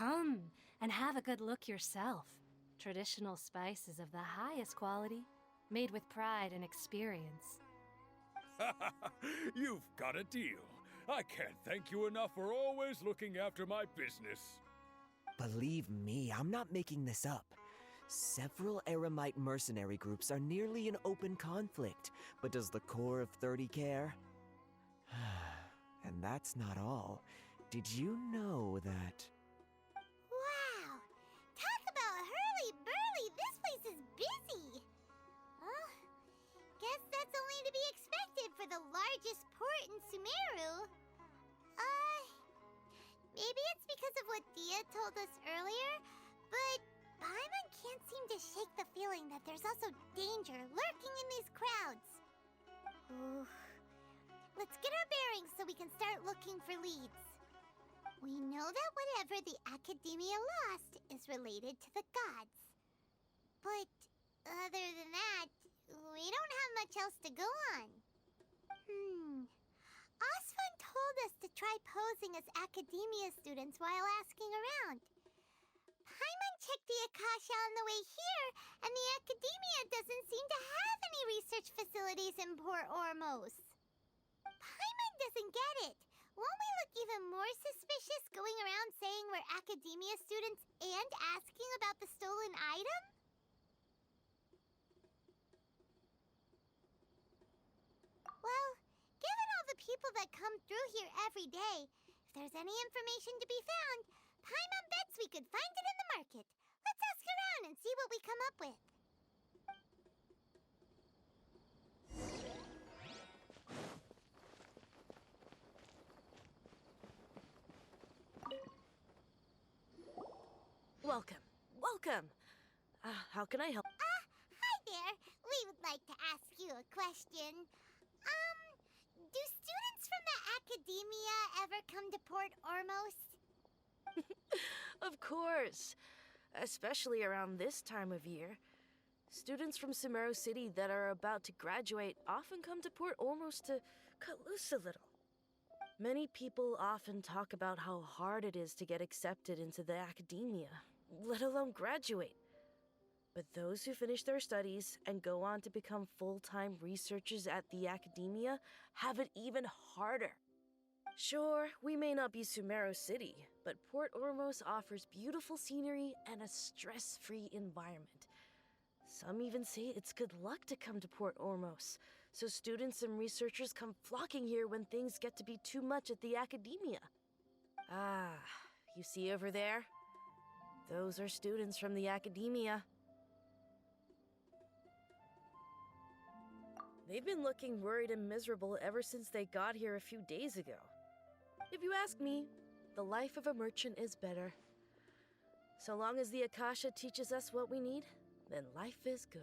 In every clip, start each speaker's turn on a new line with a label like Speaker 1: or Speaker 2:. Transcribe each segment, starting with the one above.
Speaker 1: Come and have a good look yourself. Traditional spices of the highest quality, made with pride and experience.
Speaker 2: You've got a deal. I can't thank you enough for always looking after my business.
Speaker 3: Believe me, I'm not making this up. Several Eremite mercenary groups are nearly in open conflict, but does the core of 30 care? And that's not all. Did you know that...
Speaker 4: Wow! Talk about hurly-burly! This place is busy! Guess that's only to be expected for the largest port in Sumeru. Maybe it's because of what Dia told us earlier, but Paimon can't seem to shake the feeling that there's also danger lurking in these crowds. Ooh. Let's get our bearings so we can start looking for leads. We know that whatever the Academia lost is related to the gods. But other than that, we don't have much else to go on. Osfun told us to try posing as Academia students while asking around. Paimon checked the Akasha on the way here, and the Academia doesn't seem to have any research facilities in Port Ormos. Paimon doesn't get it. Won't we look even more suspicious going around saying we're Academia students and asking about the stolen item? Well, given all the people that come through here every day, if there's any information to be found, Paimon bets we could find it in the market. Let's ask around and see what we come up with.
Speaker 5: Welcome. How can I help?
Speaker 4: Hi there. We would like to ask you a question. Do students from the Academia ever come to Port Ormos?
Speaker 5: Of course. Especially around this time of year. Students from Sumeru City that are about to graduate often come to Port Ormos to cut loose a little. Many people often talk about how hard it is to get accepted into the Academia, let alone graduate. But those who finish their studies and go on to become full-time researchers at the Academia have it even harder. Sure, we may not be Sumeru City, but Port Ormos offers beautiful scenery and a stress-free environment. Some even say it's good luck to come to Port Ormos, so students and researchers come flocking here when things get to be too much at the Academia. You see over there? Those are students from the Academia. They've been looking worried and miserable ever since they got here a few days ago. If you ask me, the life of a merchant is better. So long as the Akasha teaches us what we need, then life is good.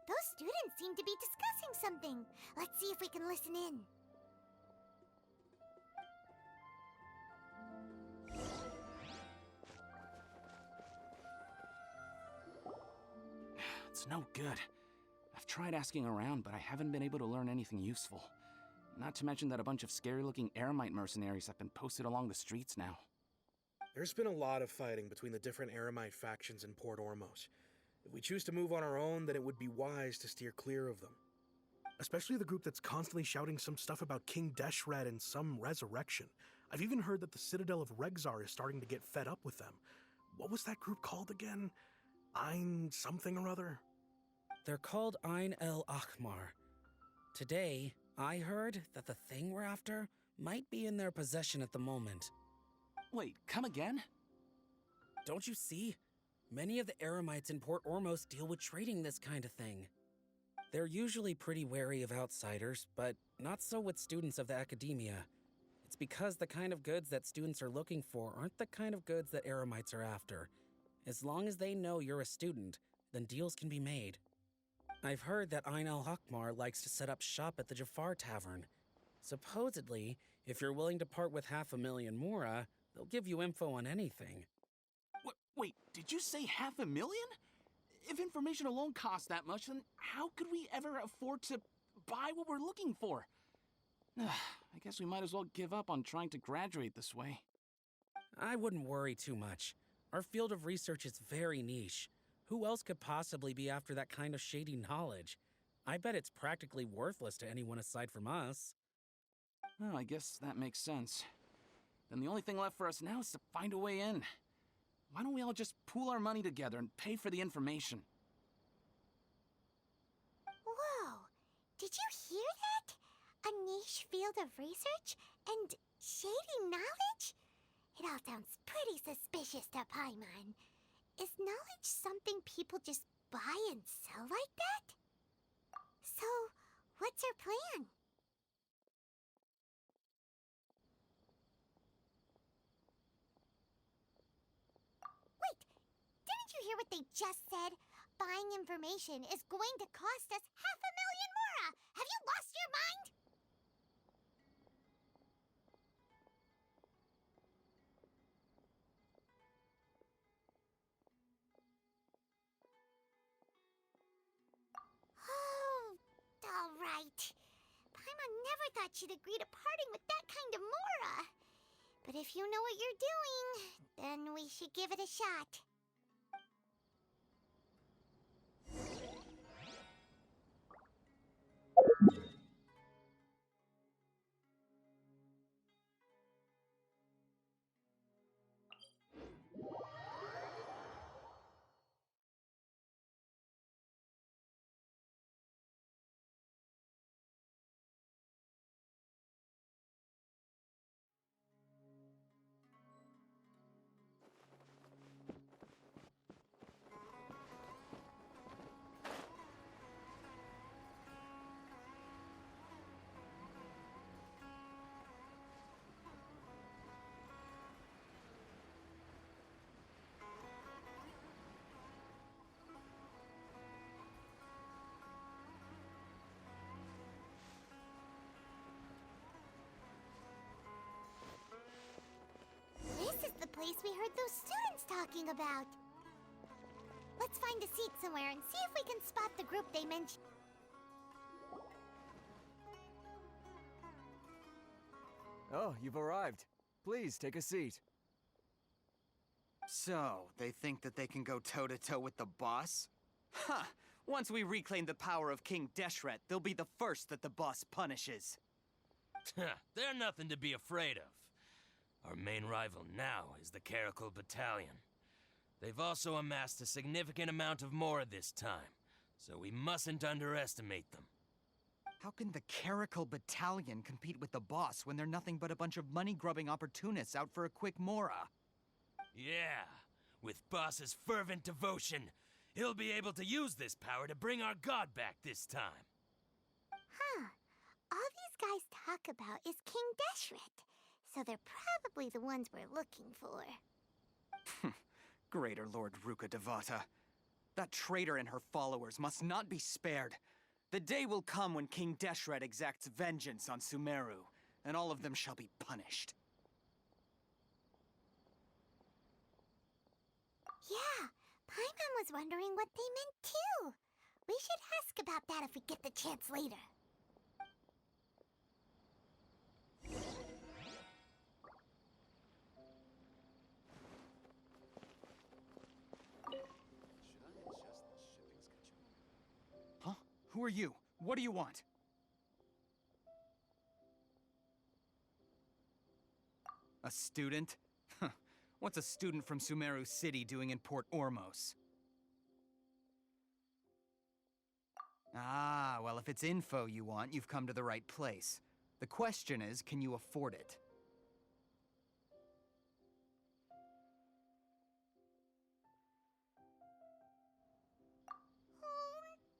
Speaker 4: Those students seem to be discussing something. Let's see if we can listen in.
Speaker 6: It's no good. I've tried asking around, but I haven't been able to learn anything useful. Not to mention that a bunch of scary-looking Eremite mercenaries have been posted along the streets now.
Speaker 7: There's been a lot of fighting between the different Eremite factions in Port Ormos. If we choose to move on our own, then it would be wise to steer clear of them. Especially the group that's constantly shouting some stuff about King Deshret and some resurrection. I've even heard that the Citadel of Regzar is starting to get fed up with them. What was that group called again? Ein something or other?
Speaker 8: They're called Ein El Akhmar. Today, I heard that the thing we're after might be in their possession at the moment.
Speaker 6: Wait, come again?
Speaker 8: Don't you see? Many of the Eremites in Port Ormos deal with trading this kind of thing. They're usually pretty wary of outsiders, but not so with students of the Academia. It's because the kind of goods that students are looking for aren't the kind of goods that Eremites are after. As long as they know you're a student, then deals can be made. I've heard that Ein El Hakmar likes to set up shop at the Jafar Tavern. Supposedly, if you're willing to part with 500,000 Mora, they'll give you info on anything.
Speaker 6: Wait, did you say 500,000? If information alone costs that much, then how could we ever afford to buy what we're looking for? I guess we might as well give up on trying to graduate this way.
Speaker 8: I wouldn't worry too much. Our field of research is very niche. Who else could possibly be after that kind of shady knowledge? I bet it's practically worthless to anyone aside from us.
Speaker 6: Well, I guess that makes sense. Then the only thing left for us now is to find a way in. Why don't we all just pool our money together and pay for the information?
Speaker 4: Whoa! Did you hear that? A niche field of research and shady knowledge? It all sounds pretty suspicious to Paimon. Is knowledge something people just buy and sell like that? So, what's our plan? Wait, didn't you hear what they just said? Buying information is going to cost us 500,000 mora! Have you lost your mind? Oh, all right. Paimon never thought she'd agree to parting with that kind of mora. But if you know what you're doing, then we should give it a shot. This is the place we heard those students talking about. Let's find a seat somewhere and see if we can spot the group they mentioned.
Speaker 3: Oh, you've arrived. Please, take a seat.
Speaker 9: So, they think that they can go toe-to-toe with the boss? Ha! Once we reclaim the power of King Deshret, they'll be the first that the boss punishes.
Speaker 10: They're nothing to be afraid of. Our main rival now is the Caracal Battalion. They've also amassed a significant amount of mora this time, so we mustn't underestimate them.
Speaker 9: How can the Caracal Battalion compete with the boss when they're nothing but a bunch of money-grubbing opportunists out for a quick mora?
Speaker 10: Yeah, with boss's fervent devotion, he'll be able to use this power to bring our god back this time.
Speaker 4: Huh. All these guys talk about is King Deshret, so they're probably the ones we're looking for.
Speaker 9: Greater Lord Ruka Devata. That traitor and her followers must not be spared. The day will come when King Deshret exacts vengeance on Sumeru, and all of them shall be punished.
Speaker 4: Yeah, Paimon was wondering what they meant too. We should ask about that if we get the chance later.
Speaker 9: Huh? Who are you? What do you want? A student? Huh. What's a student from Sumeru City doing in Port Ormos? Ah, well, if it's info you want, you've come to the right place. The question is, can you afford it?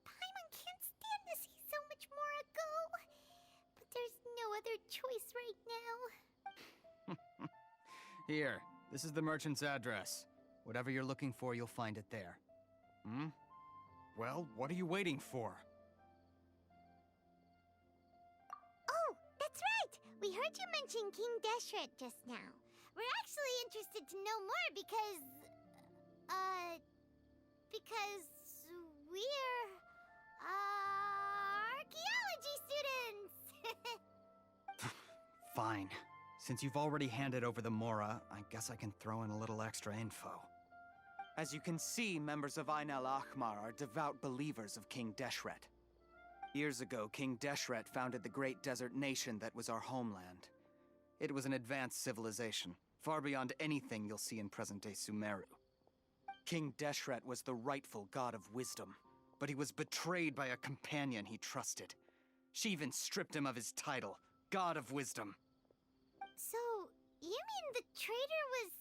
Speaker 4: Paimon can't stand to see so much more go. But there's no other choice right now.
Speaker 9: Here, this is the merchant's address. Whatever you're looking for, you'll find it there. Hmm? Well, what are you waiting for?
Speaker 4: Oh, that's right! We heard you mention King Deshret just now. We're actually interested to know more because we're, archaeology students!
Speaker 9: Fine. Since you've already handed over the Mora, I guess I can throw in a little extra info. As you can see, members of Ain al-Ahmar are devout believers of King Deshret. Years ago, King Deshret founded the great desert nation that was our homeland. It was an advanced civilization, far beyond anything you'll see in present-day Sumeru. King Deshret was the rightful god of wisdom, but he was betrayed by a companion he trusted. She even stripped him of his title, God of Wisdom.
Speaker 4: So, you mean the traitor was...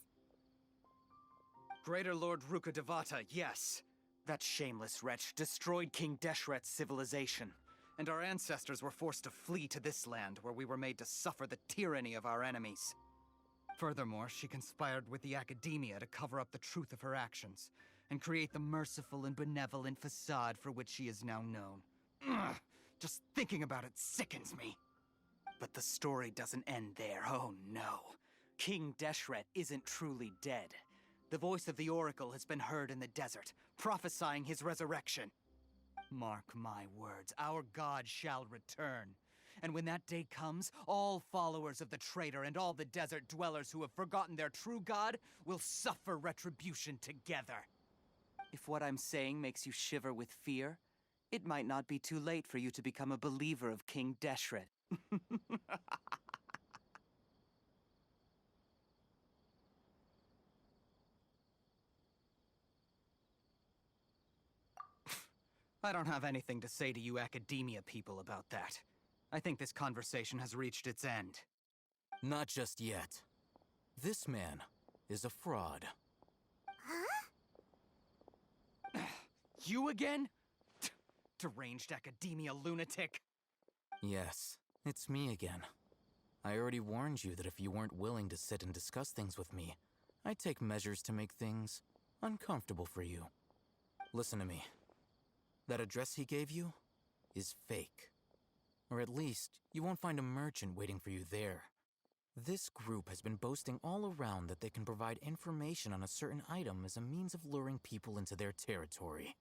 Speaker 9: Greater Lord Rukkhadevata, yes. That shameless wretch destroyed King Deshret's civilization, and our ancestors were forced to flee to this land where we were made to suffer the tyranny of our enemies. Furthermore, she conspired with the Academia to cover up the truth of her actions, and create the merciful and benevolent facade for which she is now known. Ugh, just thinking about it sickens me. But the story doesn't end there, oh no. King Deshret isn't truly dead. The voice of the Oracle has been heard in the desert, prophesying his resurrection. Mark my words, our god shall return. And when that day comes, all followers of the traitor and all the desert dwellers who have forgotten their true god will suffer retribution together. If what I'm saying makes you shiver with fear, it might not be too late for you to become a believer of King Deshret. I don't have anything to say to you Academia people about that. I think this conversation has reached its end.
Speaker 6: Not just yet. This man is a fraud.
Speaker 4: Huh?
Speaker 9: You again? Deranged Academia lunatic.
Speaker 6: Yes, it's me again. I already warned you that if you weren't willing to sit and discuss things with me, I'd take measures to make things uncomfortable for you. Listen to me. That address he gave you is fake. Or at least, you won't find a merchant waiting for you there. This group has been boasting all around that they can provide information on a certain item as a means of luring people into their territory.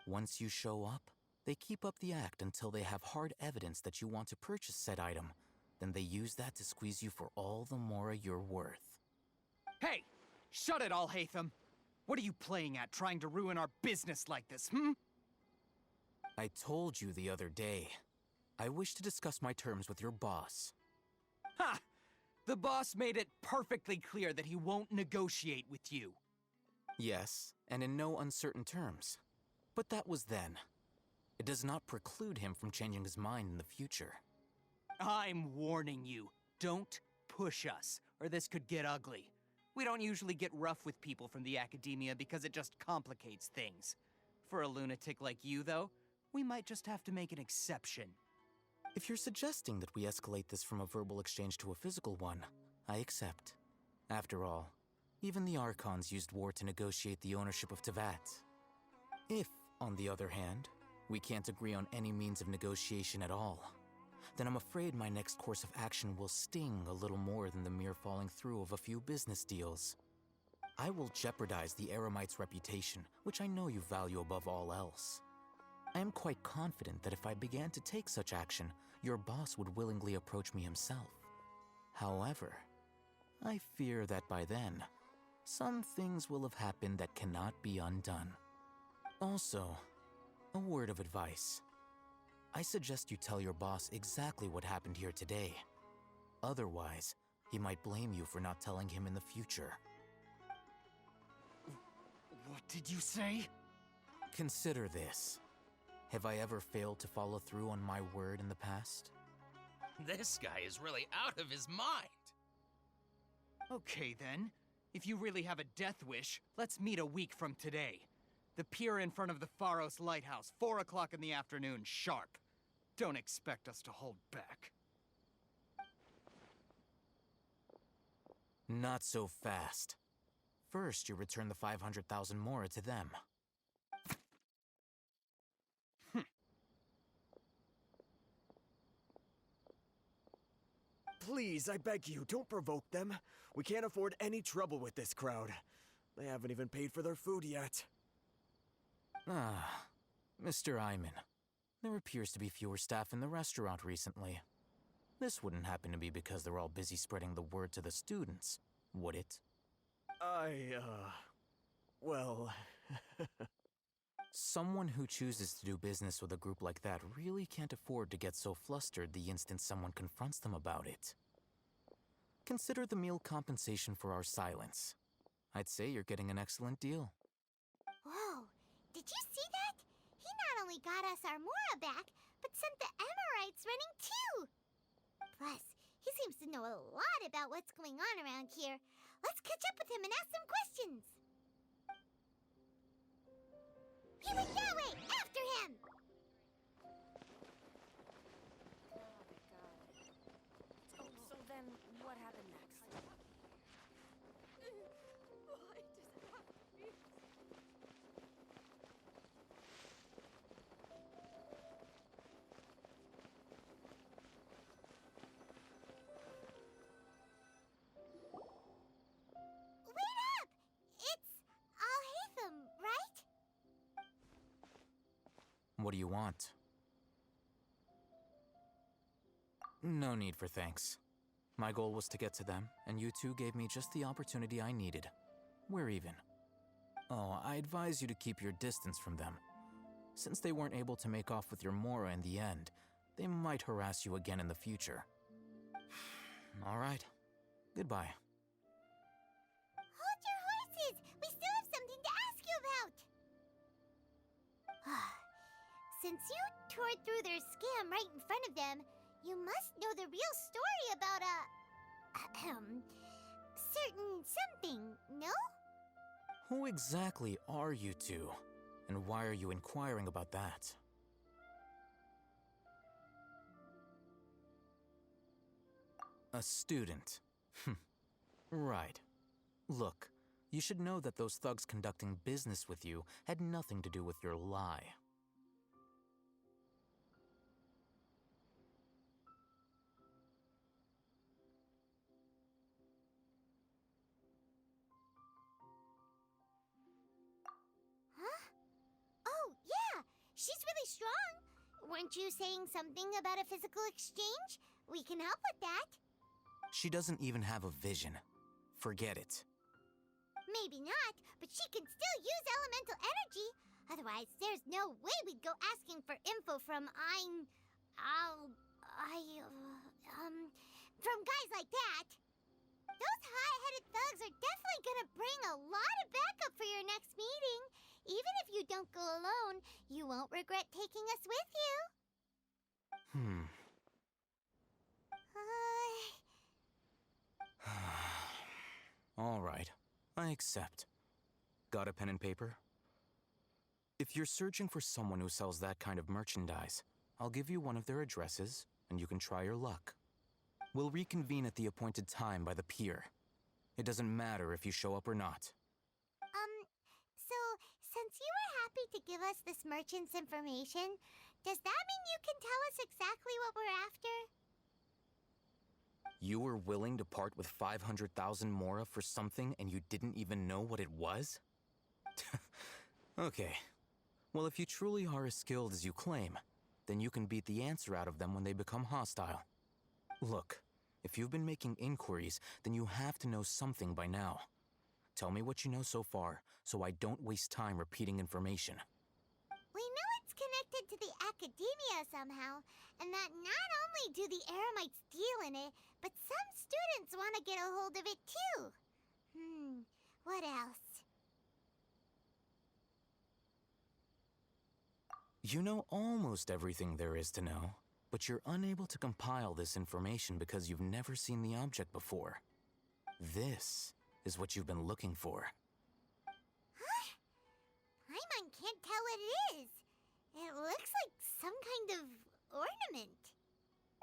Speaker 6: Once you show up, they keep up the act until they have hard evidence that you want to purchase said item. Then they use that to squeeze you for all the Mora you're worth.
Speaker 9: Hey! Shut it all, Hatham! What are you playing at, trying to ruin our business like this,
Speaker 6: I told you the other day. I wish to discuss my terms with your boss.
Speaker 9: Ha! The boss made it perfectly clear that he won't negotiate with you.
Speaker 6: Yes, and in no uncertain terms. But that was then. It does not preclude him from changing his mind in the future.
Speaker 9: I'm warning you. Don't push us, or this could get ugly. We don't usually get rough with people from the Academia because it just complicates things. For a lunatic like you, though, we might just have to make an exception.
Speaker 6: If you're suggesting that we escalate this from a verbal exchange to a physical one, I accept. After all, even the Archons used war to negotiate the ownership of Teyvat. If, on the other hand, we can't agree on any means of negotiation at all, then I'm afraid my next course of action will sting a little more than the mere falling through of a few business deals. I will jeopardize the Eremite's reputation, which I know you value above all else. I am quite confident that if I began to take such action, your boss would willingly approach me himself. However, I fear that by then, some things will have happened that cannot be undone. Also, a word of advice. I suggest you tell your boss exactly what happened here today. Otherwise, he might blame you for not telling him in the future.
Speaker 9: What did you say?
Speaker 6: Consider this. Have I ever failed to follow through on my word in the past?
Speaker 10: This guy is really out of his mind.
Speaker 9: Okay then. If you really have a death wish, let's meet a week from today. The pier in front of the Pharos Lighthouse, 4 o'clock in the afternoon, sharp. Don't expect us to hold back.
Speaker 6: Not so fast. First, you return the 500,000 Mora to them.
Speaker 3: Please, I beg you, don't provoke them. We can't afford any trouble with this crowd. They haven't even paid for their food yet.
Speaker 6: Ah, Mr. Iman. There appears to be fewer staff in the restaurant recently. This wouldn't happen to be because they're all busy spreading the word to the students, would it?
Speaker 3: Well...
Speaker 6: Someone who chooses to do business with a group like that really can't afford to get so flustered the instant someone confronts them about it. Consider the meal compensation for our silence. I'd say you're getting an excellent deal.
Speaker 4: Whoa, did you see that? He not only got us our Mora back, but sent the Emirites running too! Plus, he seems to know a lot about what's going on around here. Let's catch up with him and ask some questions! He went that way! After him!
Speaker 5: So then, what happened next?
Speaker 4: Wait up! It's Al-Haytham, right?
Speaker 6: What do you want? No need for thanks. My goal was to get to them, and you two gave me just the opportunity I needed. We're even. Oh, I advise you to keep your distance from them. Since they weren't able to make off with your Mora in the end, they might harass you again in the future. All right. Goodbye.
Speaker 4: Hold your horses! We still have something to ask you about! Since you tore through their scam right in front of them, you must know the real story about certain something, no?
Speaker 6: Who exactly are you two? And why are you inquiring about that? A student. Right. Look, you should know that those thugs conducting business with you had nothing to do with your lie.
Speaker 4: Oh, yeah! She's really strong! Weren't you saying something about a physical exchange? We can help with that.
Speaker 6: She doesn't even have a vision. Forget it.
Speaker 4: Maybe not, but she can still use elemental energy. Otherwise, there's no way we'd go asking for info from from guys like that. Those high-headed thugs are definitely gonna bring a lot of backup for your next meeting. Even if you don't go alone, you won't regret taking us with you.
Speaker 6: All right, I accept. Got a pen and paper? If you're searching for someone who sells that kind of merchandise, I'll give you one of their addresses, and you can try your luck. We'll reconvene at the appointed time by the pier. It doesn't matter if you show up or not.
Speaker 4: So, since you were happy to give us this merchant's information, does that mean you can tell us exactly what we're after?
Speaker 6: You were willing to part with 500,000 Mora for something and you didn't even know what it was? Okay. Well, if you truly are as skilled as you claim, then you can beat the answer out of them when they become hostile. Look, if you've been making inquiries, then you have to know something by now. Tell me what you know so far, so I don't waste time repeating information.
Speaker 4: We know it's connected to the academia somehow, and that not only do the Eremites deal in it, but some students want to get a hold of it too. What else?
Speaker 6: You know almost everything there is to know, but you're unable to compile this information because you've never seen the object before. This is what you've been looking for.
Speaker 4: Huh? Paimon can't tell what it is. It looks like some kind of ornament.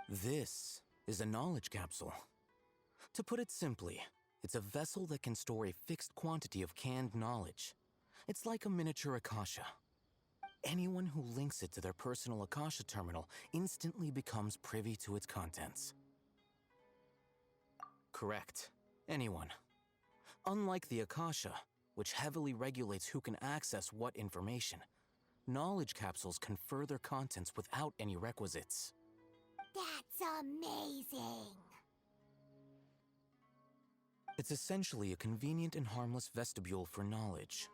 Speaker 6: This is a knowledge capsule. To put it simply, it's a vessel that can store a fixed quantity of canned knowledge. It's like a miniature Akasha. Anyone who links it to their personal Akasha terminal instantly becomes privy to its contents. Correct. Anyone. Unlike the Akasha, which heavily regulates who can access what information, knowledge capsules confer their contents without any requisites.
Speaker 4: That's amazing.
Speaker 6: It's essentially a convenient and harmless vestibule for knowledge.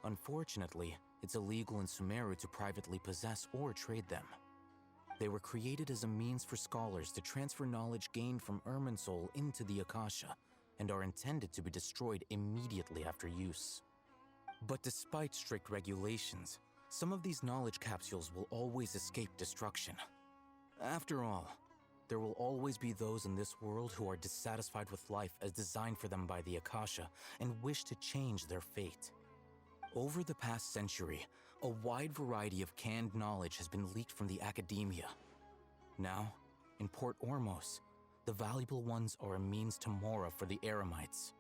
Speaker 6: Unfortunately, it's illegal in Sumeru to privately possess or trade them. They were created as a means for scholars to transfer knowledge gained from Irminsul into the Akasha, and are intended to be destroyed immediately after use. But despite strict regulations, some of these knowledge capsules will always escape destruction. After all, there will always be those in this world who are dissatisfied with life as designed for them by the Akasha and wish to change their fate. Over the past century, a wide variety of canned knowledge has been leaked from the academia. Now, in Port Ormos, the valuable ones are a means to Mora for the Eremites.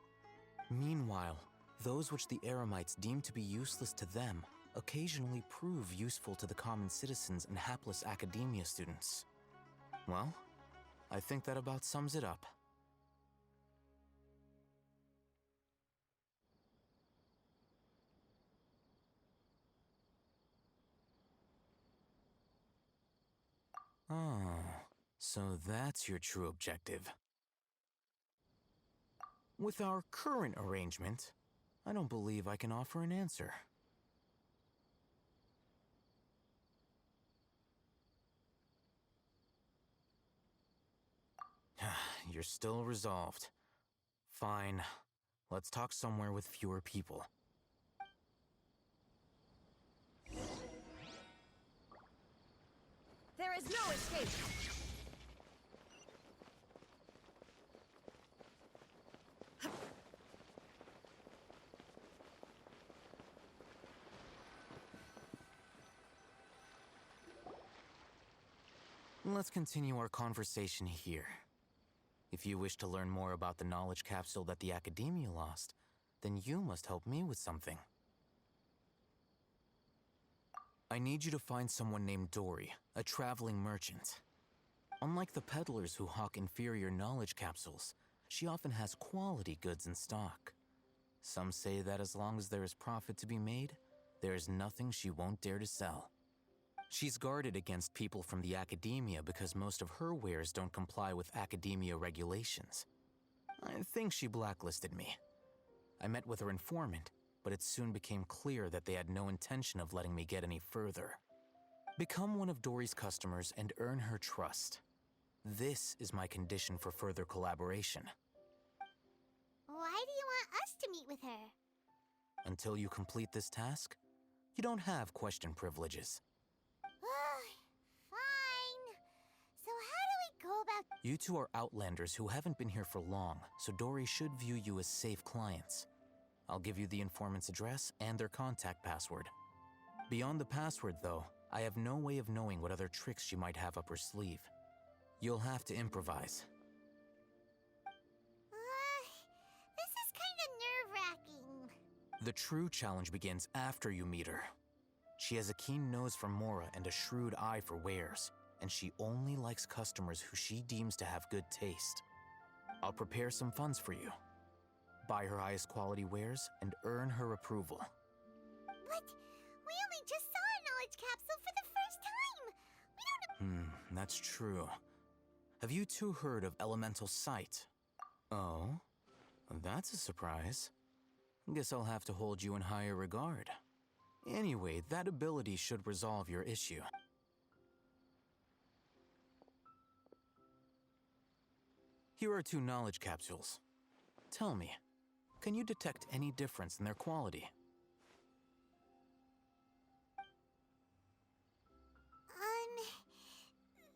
Speaker 6: Meanwhile, those which the Eremites deem to be useless to them occasionally prove useful to the common citizens and hapless academia students. Well, I think that about sums it up. Oh, so that's your true objective. With our current arrangement, I don't believe I can offer an answer. You're still resolved. Fine. Let's talk somewhere with fewer people.
Speaker 5: There is no escape!
Speaker 6: Let's continue our conversation here. If you wish to learn more about the knowledge capsule that the Academia lost, then you must help me with something. I need you to find someone named Dory, a traveling merchant. Unlike the peddlers who hawk inferior knowledge capsules, she often has quality goods in stock. Some say that as long as there is profit to be made, there is nothing she won't dare to sell. She's guarded against people from the Academia because most of her wares don't comply with Academia regulations. I think she blacklisted me. I met with her informant, but it soon became clear that they had no intention of letting me get any further. Become one of Dory's customers and earn her trust. This is my condition for further collaboration.
Speaker 4: Why do you want us to meet with her?
Speaker 6: Until you complete this task, you don't have question privileges.
Speaker 4: Fine. So how do we go about...
Speaker 6: You two are outlanders who haven't been here for long, so Dory should view you as safe clients. I'll give you the informant's address and their contact password. Beyond the password, though, I have no way of knowing what other tricks she might have up her sleeve. You'll have to improvise.
Speaker 4: This is kind of nerve-wracking.
Speaker 6: The true challenge begins after you meet her. She has a keen nose for Mora and a shrewd eye for wares, and she only likes customers who she deems to have good taste. I'll prepare some funds for you. Buy her highest quality wares and earn her approval.
Speaker 4: But we only just saw a knowledge capsule for the first time. We don't...
Speaker 6: That's true. Have you two heard of elemental sight? Oh, that's a surprise. Guess I'll have to hold you in higher regard. Anyway, that ability should resolve your issue. Here are 2 knowledge capsules. Tell me, can you detect any difference in their quality?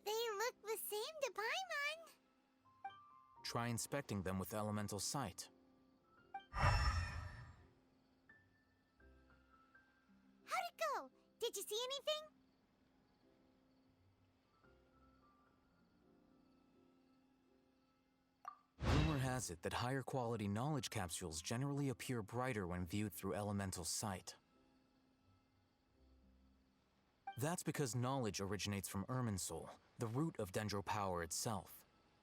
Speaker 4: They look the same to Paimon.
Speaker 6: Try inspecting them with elemental sight.
Speaker 4: How'd it go? Did you see anything?
Speaker 6: Rumor has it that higher quality knowledge capsules generally appear brighter when viewed through elemental sight. That's because knowledge originates from Irminsul, the root of Dendro power itself.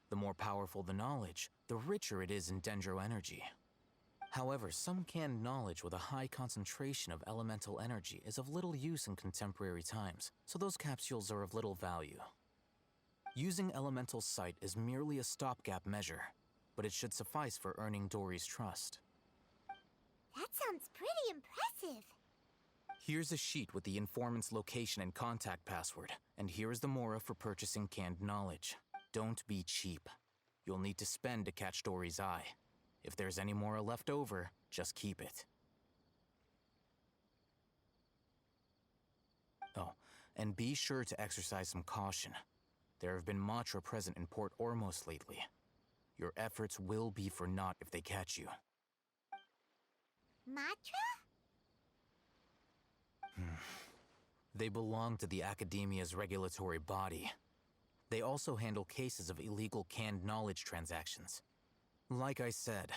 Speaker 6: The more powerful the knowledge, the richer it is in Dendro energy. However, some canned knowledge with a high concentration of elemental energy is of little use in contemporary times, so those capsules are of little value. Using Elemental Sight is merely a stopgap measure, but it should suffice for earning Dory's trust.
Speaker 4: That sounds pretty impressive.
Speaker 6: Here's a sheet with the informant's location and contact password, and here is the mora for purchasing canned knowledge. Don't be cheap. You'll need to spend to catch Dory's eye. If there's any mora left over, just keep it. Oh, and be sure to exercise some caution. There have been Matra present in Port Ormos lately. Your efforts will be for naught if they catch you.
Speaker 4: Matra?
Speaker 6: They belong to the Academia's regulatory body. They also handle cases of illegal canned knowledge transactions. Like I said,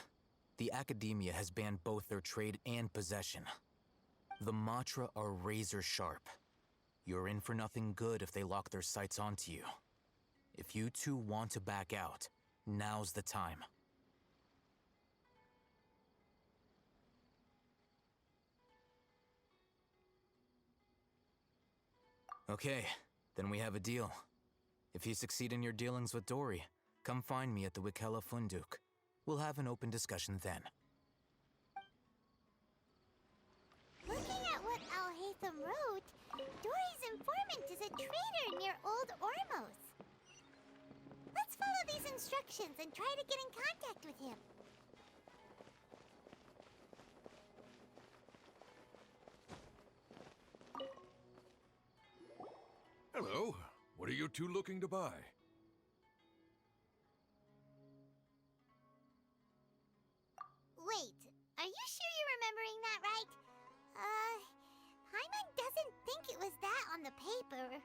Speaker 6: the Academia has banned both their trade and possession. The Matra are razor sharp. You're in for nothing good if they lock their sights onto you. If you two want to back out, now's the time. Okay, then we have a deal. If you succeed in your dealings with Dory, come find me at the Wikela Funduk. We'll have an open discussion then.
Speaker 4: Looking at what Alhaitham wrote, Dory's informant is a traitor near Old Ormos. Let's follow these instructions and try to get in contact with him.
Speaker 2: Hello. What are you two looking to buy?
Speaker 4: Wait, are you sure you're remembering that right? Hyman doesn't think it was that on the paper.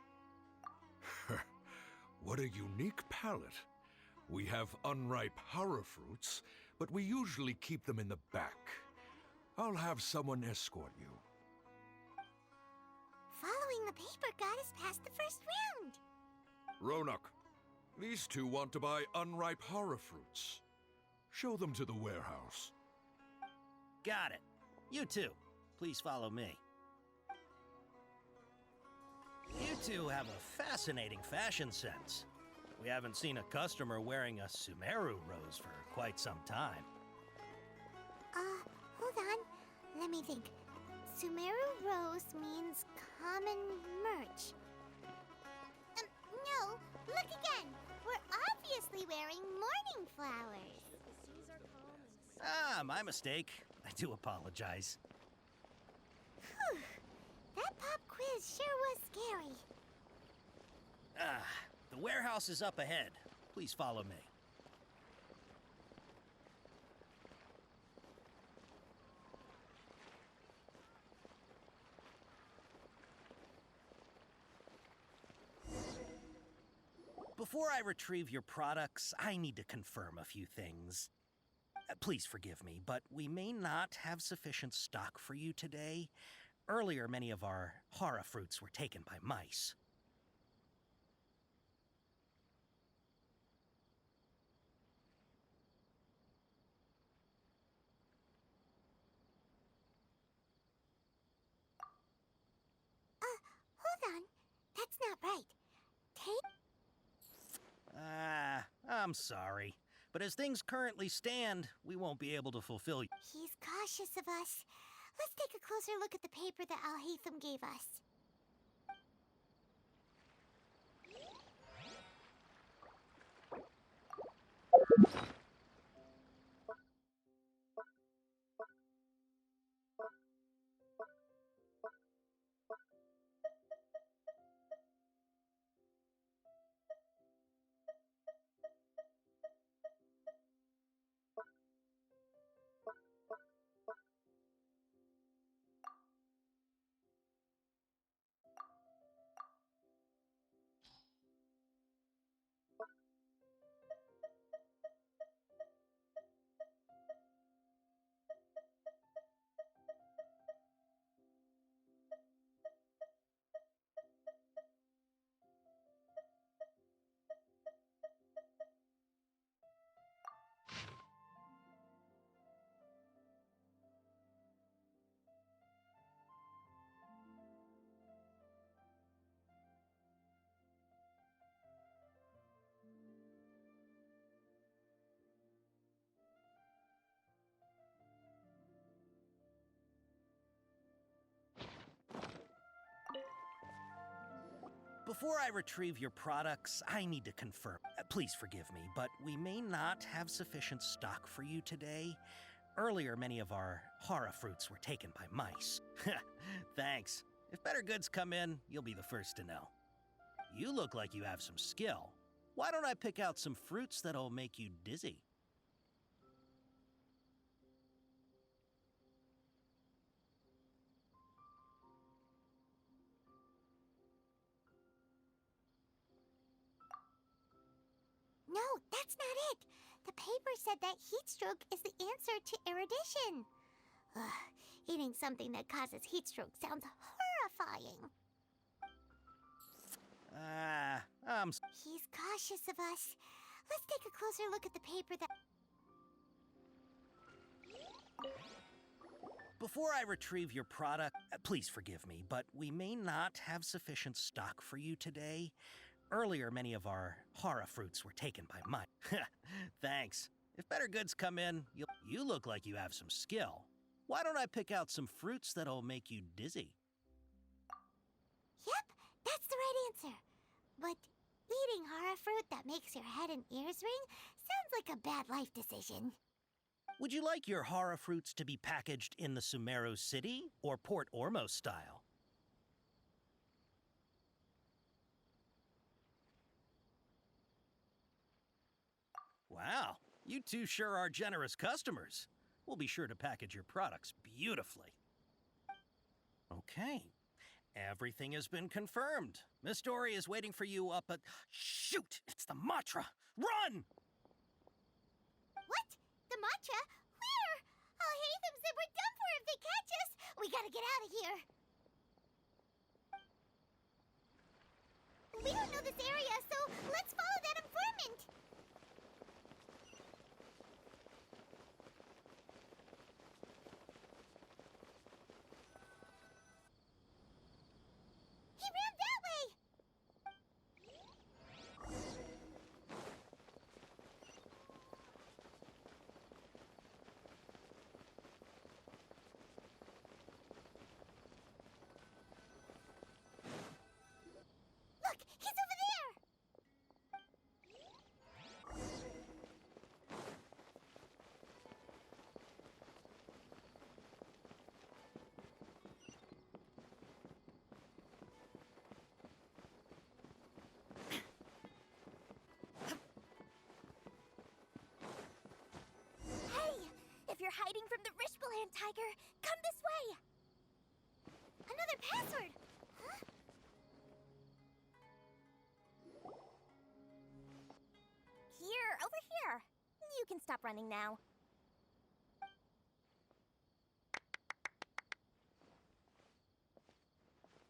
Speaker 2: What a unique palette. We have unripe horror fruits, but we usually keep them in the back. I'll have someone escort you.
Speaker 4: Following the paper got us past the first round.
Speaker 2: Ronak, these two want to buy unripe horror fruits. Show them to the warehouse.
Speaker 11: Got it. You two, please follow me. You two have a fascinating fashion sense. We haven't seen a customer wearing a Sumeru rose for quite some time.
Speaker 4: Hold on. Let me think. Sumeru rose means common merch. No, look again. We're obviously wearing morning flowers.
Speaker 11: Ah, my mistake. I do apologize.
Speaker 4: Whew. That pop quiz sure was scary.
Speaker 11: Ah, the warehouse is up ahead. Please follow me. Before I retrieve your products, I need to confirm a few things. Please forgive me, but we may not have sufficient stock for you today. Earlier, many of our hara fruits were taken by mice.
Speaker 4: Hold on. That's not right.
Speaker 11: I'm sorry. But as things currently stand, we won't be able to fulfill you.
Speaker 4: He's cautious of us. Let's take a closer look at the paper that Alhaitham gave us.
Speaker 11: Before I retrieve your products, I need to confirm. Please forgive me, but we may not have sufficient stock for you today. Earlier, many of our hara fruits were taken by mice. Thanks. If better goods come in, you'll be the first to know. You look like you have some skill. Why don't I pick out some fruits that'll make you dizzy?
Speaker 4: No, that's not it. The paper said that heat stroke is the answer to erudition. Ugh, eating something that causes heat stroke sounds horrifying. He's cautious of us. Let's take a closer look at the paper that...
Speaker 11: Before I retrieve your product, please forgive me, but we may not have sufficient stock for you today. Earlier, many of our hara fruits were taken by mice. Thanks. If better goods come in, you look like you have some skill. Why don't I pick out some fruits that'll make you dizzy?
Speaker 4: Yep, that's the right answer. But eating hara fruit that makes your head and ears ring sounds like a bad life decision.
Speaker 11: Would you like your hara fruits to be packaged in the Sumeru City or Port Ormos style? Wow, you two sure are generous customers. We'll be sure to package your products beautifully. Okay, everything has been confirmed. Miss Dory is waiting for you up at... Shoot! It's the Matra! Run!
Speaker 4: What? The matcha? Where? I'll hate them said we're done for if they catch us. We gotta get out of here. We don't know this area, so let's follow that informant. He ran that way! Look, he's over there! Hey! If you're hiding from the Rishbaland tiger, come this way! Another password! Huh? Here, over here. You can stop running now.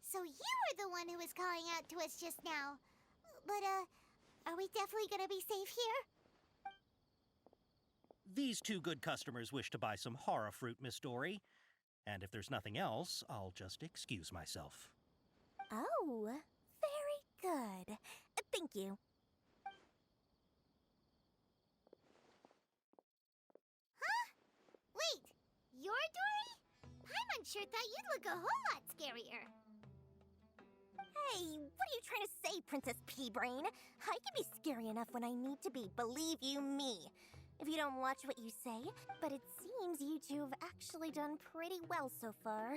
Speaker 4: So you were the one who was calling out to us just now. But, are we definitely gonna be safe here?
Speaker 11: These two good customers wish to buy some hara fruit, Miss Dory. And if there's nothing else, I'll just excuse myself.
Speaker 4: Oh, very good. Thank you. Huh? Wait, you're Dory? Paimon sure thought you'd look a whole lot scarier. Hey, what are you trying to say, Princess Pea-Brain? I can be scary enough when I need to be, believe you me. If you don't watch what you say, but it seems you two have actually done pretty well so far.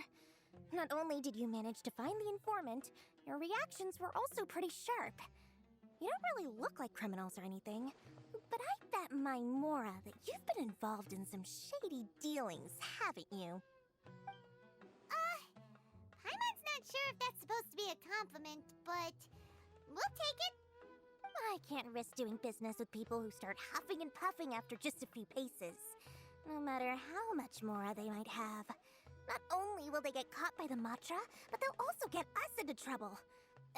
Speaker 4: Not only did you manage to find the informant, your reactions were also pretty sharp. You don't really look like criminals or anything, but I bet my Mora that you've been involved in some shady dealings, haven't you? Paimon's not sure if that's supposed to be a compliment, but we'll take it. I can't risk doing business with people who start huffing and puffing after just a few paces, no matter how much Mora they might have. Not only will they get caught by the Matra, but they'll also get us into trouble.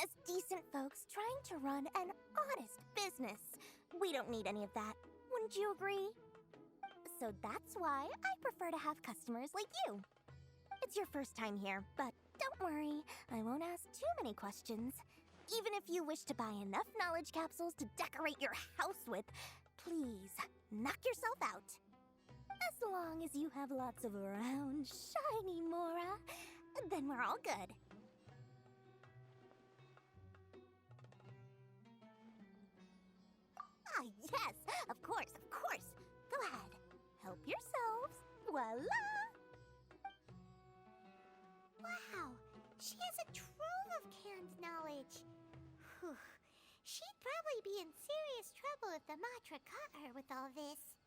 Speaker 4: As decent folks trying to run an honest business, we don't need any of that. Wouldn't you agree? So that's why I prefer to have customers like you. It's your first time here, but don't worry, I won't ask too many questions. Even if you wish to buy enough knowledge capsules to decorate your house with, please, knock yourself out. As long as you have lots of round, shiny Mora, then we're all good. Of course, of course. Go ahead. Help yourselves. Voila! Wow, she has a trove of canned knowledge. Whew. She'd probably be in serious trouble if the Matra caught her with all this.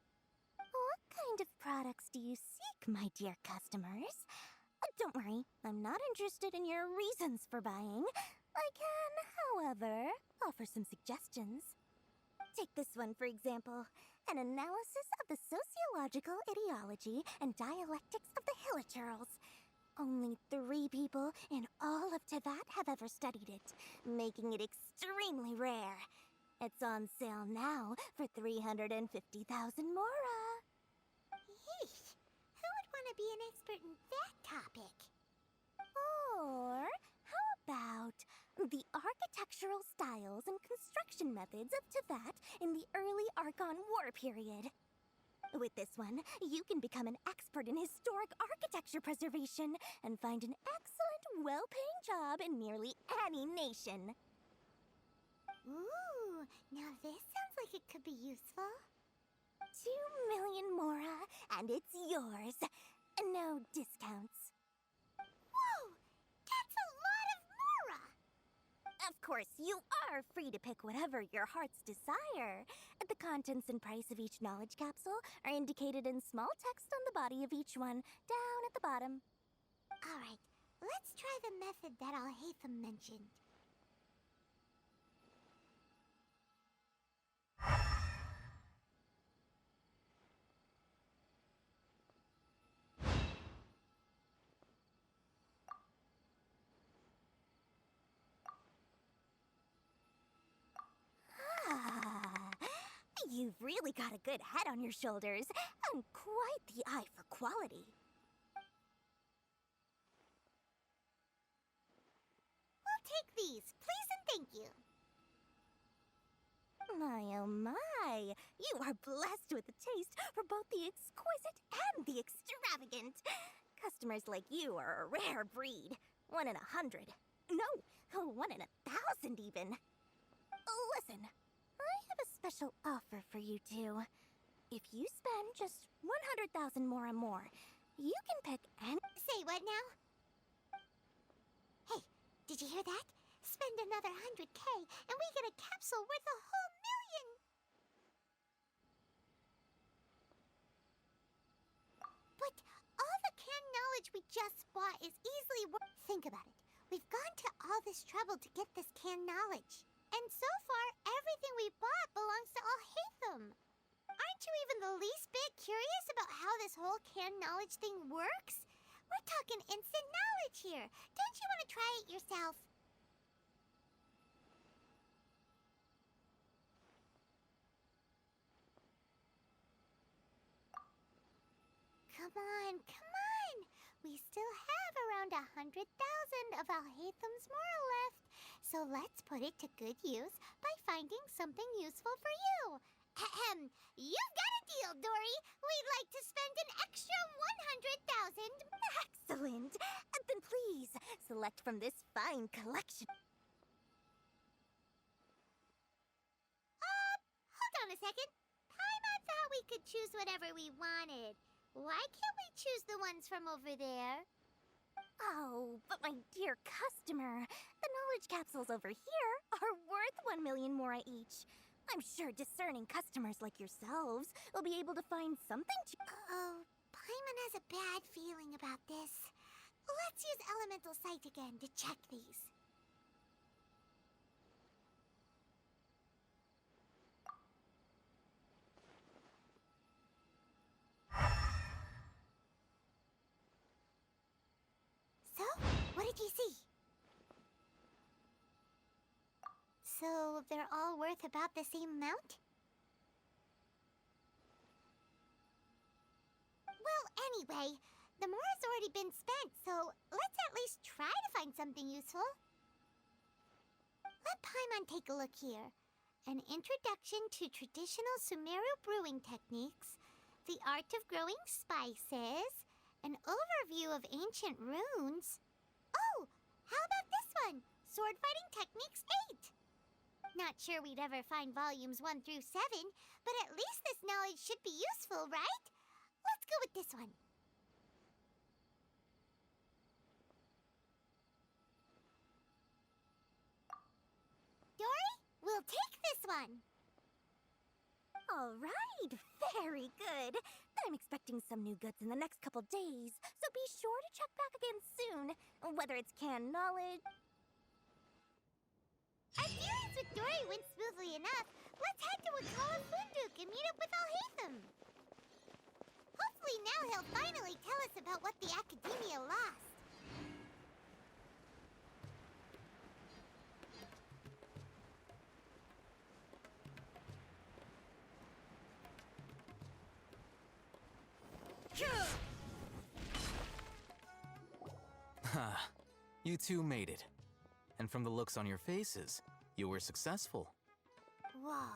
Speaker 4: What kind of products do you seek, my dear customers? Don't worry, I'm not interested in your reasons for buying. I can, however, offer some suggestions. Take this one, for example. An analysis of the sociological ideology and dialectics of the Hilichurls. Only 3 people in all of Tevat have ever studied it, making it extremely rare. It's on sale now for 350,000 mora. Yeesh! Who would want to be an expert in that topic? Or how about the architectural styles and construction methods of Tevat in the early Archon War period? With this one, you can become an expert in historic architecture preservation and find an excellent, well-paying job in nearly any nation. Ooh, now this sounds like it could be useful. 2 million mora, and it's yours. No discounts. Whoa! That's a lot of mora! Of course, you are free to pick whatever your heart's desire. The contents and price of each knowledge capsule are indicated in small text on the body of each one, down at the bottom. Alright, let's try the method that Alhaitham mentioned. You've really got a good head on your shoulders, and quite the eye for quality. We'll take these, please and thank you. My oh my, you are blessed with a taste for both the exquisite and the extravagant. Customers like you are a rare breed. 1 in 100. No, 1 in 1,000 even. Listen. I have a special offer for you two. If you spend just 100,000 more and more, you can pick any— Say what now? Hey, did you hear that? Spend another 100K and we get a capsule worth a whole million! But all the canned knowledge we just bought is easily worth— Think about it. We've gone to all this trouble to get this canned knowledge. And so far, everything we bought belongs to Alhaitham. Aren't you even the least bit curious about how this whole canned knowledge thing works? We're talking instant knowledge here. Don't you want to try it yourself? Come on, come on. We still have around 100,000 of Alhaitham's mora left. So let's put it to good use by finding something useful for you. Ahem. You've got a deal, Dory. We'd like to spend an extra 100,000. Excellent. Then please, select from this fine collection. Hold on a second. Paimon thought we could choose whatever we wanted. Why can't we choose the ones from over there? Oh, but my dear customer, the knowledge capsules over here are worth 1 million mora each. I'm sure discerning customers like yourselves will be able to find something to— Uh-oh, Paimon has a bad feeling about this. Let's use Elemental Sight again to check these. So, what did you see? So, they're all worth about the same amount? Well, anyway, the mora's already been spent, so let's at least try to find something useful. Let Paimon take a look here. An introduction to traditional Sumeru brewing techniques, the art of growing spices, an overview of ancient runes. Oh, how about this one? Sword Fighting Techniques 8. Not sure we'd ever find volumes 1 through 7, but at least this knowledge should be useful, right? Let's go with this one. Dory, we'll take this one.
Speaker 12: All right, very good. I'm expecting some new goods in the next couple days, so be sure to check back again soon, whether it's canned knowledge.
Speaker 4: Our dealings with Dory went smoothly enough. Let's head to Wakala Funduk and meet up with Alhaitham. Hopefully now he'll finally tell us about what the Academia lost.
Speaker 6: Ha! You two made it. And from the looks on your faces, you were successful.
Speaker 4: Whoa,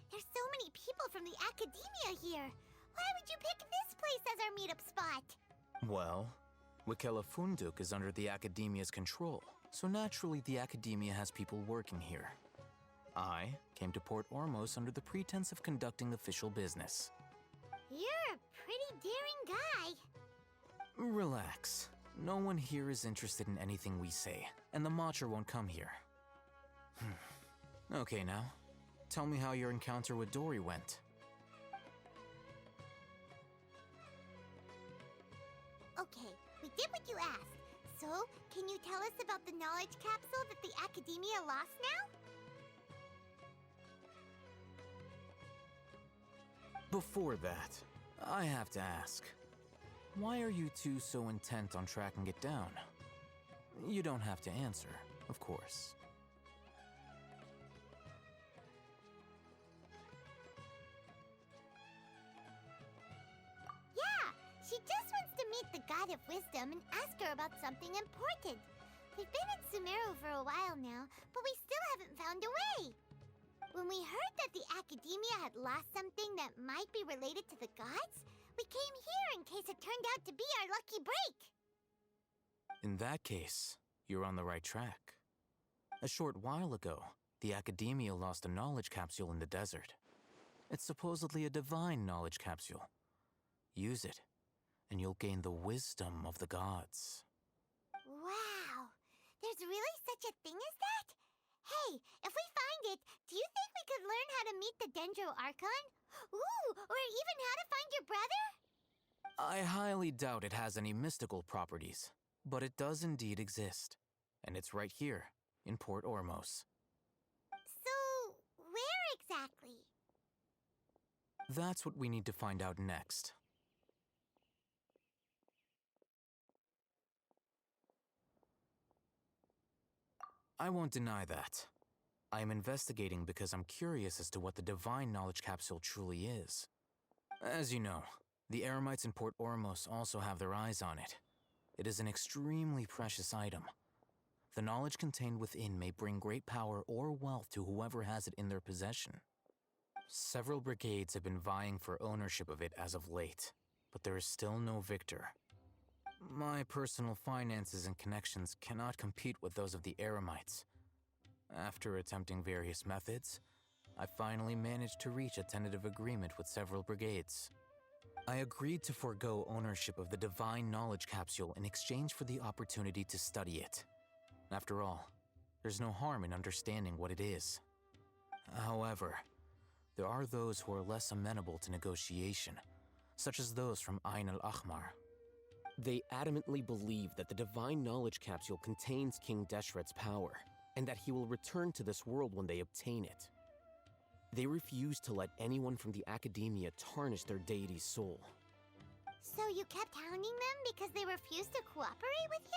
Speaker 4: there's so many people from the Academia here. Why would you pick this place as our meetup spot?
Speaker 6: Well, Wakela Funduk is under the Academia's control, so naturally the Academia has people working here. I came to Port Ormos under the pretense of conducting official business.
Speaker 4: You're a pretty daring guy.
Speaker 6: Relax. No one here is interested in anything we say, and the Matcher won't come here. Okay now, tell me how your encounter with Dory went.
Speaker 4: Okay, we did what you asked. So, can you tell us about the knowledge capsule that the Academia lost now?
Speaker 6: Before that, I have to ask. Why are you two so intent on tracking it down? You don't have to answer, of course.
Speaker 4: Yeah, she just wants to meet the God of Wisdom and ask her about something important. We've been in Sumeru for a while now, but we still haven't found a way. When we heard that the Academia had lost something that might be related to the gods, we came here in case it turned out to be our lucky break.
Speaker 6: In that case, you're on the right track. A short while ago, the Academia lost a knowledge capsule in the desert. It's supposedly a divine knowledge capsule. Use it, and you'll gain the wisdom of the gods.
Speaker 4: Wow, there's really such a thing as that? Hey, if we find it, do you think we could learn how to meet the Dendro Archon? Ooh, or even how to find your brother?
Speaker 6: I highly doubt it has any mystical properties, but it does indeed exist. And it's right here, in Port Ormos.
Speaker 4: So, where exactly?
Speaker 6: That's what we need to find out next. I won't deny that. I am investigating because I'm curious as to what the divine knowledge capsule truly is. As you know, the Eremites in Port Ormos also have their eyes on it. It is an extremely precious item. The knowledge contained within may bring great power or wealth to whoever has it in their possession. Several brigades have been vying for ownership of it as of late, but there is still no victor. My personal finances and connections cannot compete with those of the Eremites. After attempting various methods, I finally managed to reach a tentative agreement with several brigades. I agreed to forego ownership of the divine knowledge capsule in exchange for the opportunity to study it. After all, there's no harm in understanding what it is. However, there are those who are less amenable to negotiation, such as those from Ain al-Ahmar.
Speaker 13: They adamantly believe that the divine knowledge capsule contains King Deshret's power, and that he will return to this world when they obtain it. They refuse to let anyone from the Academia tarnish their deity's soul.
Speaker 4: So you kept hounding them because they refused to cooperate with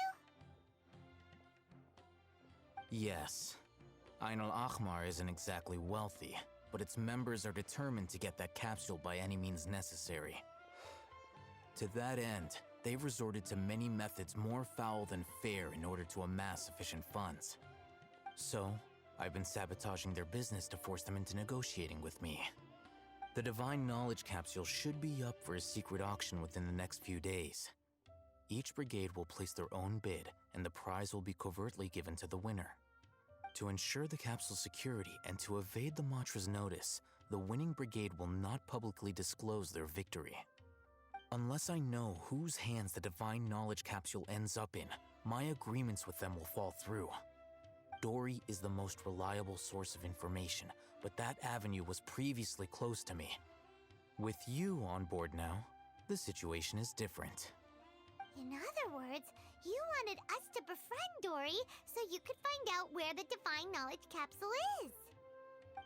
Speaker 4: you?
Speaker 6: Yes. Ain al-Ahmar isn't exactly wealthy, but its members are determined to get that capsule by any means necessary. To that end, they've resorted to many methods more foul than fair in order to amass sufficient funds. So, I've been sabotaging their business to force them into negotiating with me. The divine knowledge capsule should be up for a secret auction within the next few days. Each brigade will place their own bid, and the prize will be covertly given to the winner. To ensure the capsule's security and to evade the Matra's notice, the winning brigade will not publicly disclose their victory. Unless I know whose hands the divine knowledge capsule ends up in, my agreements with them will fall through. Dory is the most reliable source of information, but that avenue was previously closed to me. With you on board now, the situation is different.
Speaker 4: In other words, you wanted us to befriend Dory so you could find out where the Divine Knowledge Capsule is.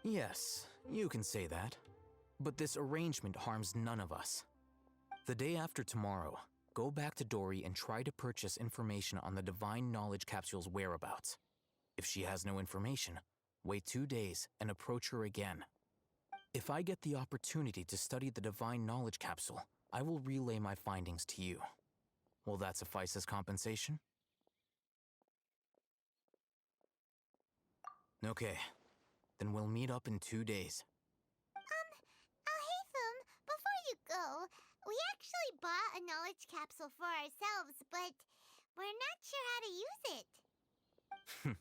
Speaker 6: Yes, you can say that. But this arrangement harms none of us. The day after tomorrow, go back to Dory and try to purchase information on the Divine Knowledge Capsule's whereabouts. If she has no information, wait 2 days and approach her again. If I get the opportunity to study the Divine Knowledge Capsule, I will relay my findings to you. Will that suffice as compensation? Okay, then we'll meet up in 2 days.
Speaker 4: Alhaitham, before you go, we actually bought a knowledge capsule for ourselves, but we're not sure how to use it.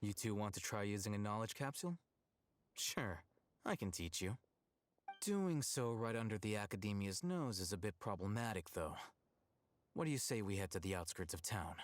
Speaker 6: You two want to try using a knowledge capsule? Sure, I can teach you. Doing so right under the Academia's nose is a bit problematic, though. What do you say we head to the outskirts of town?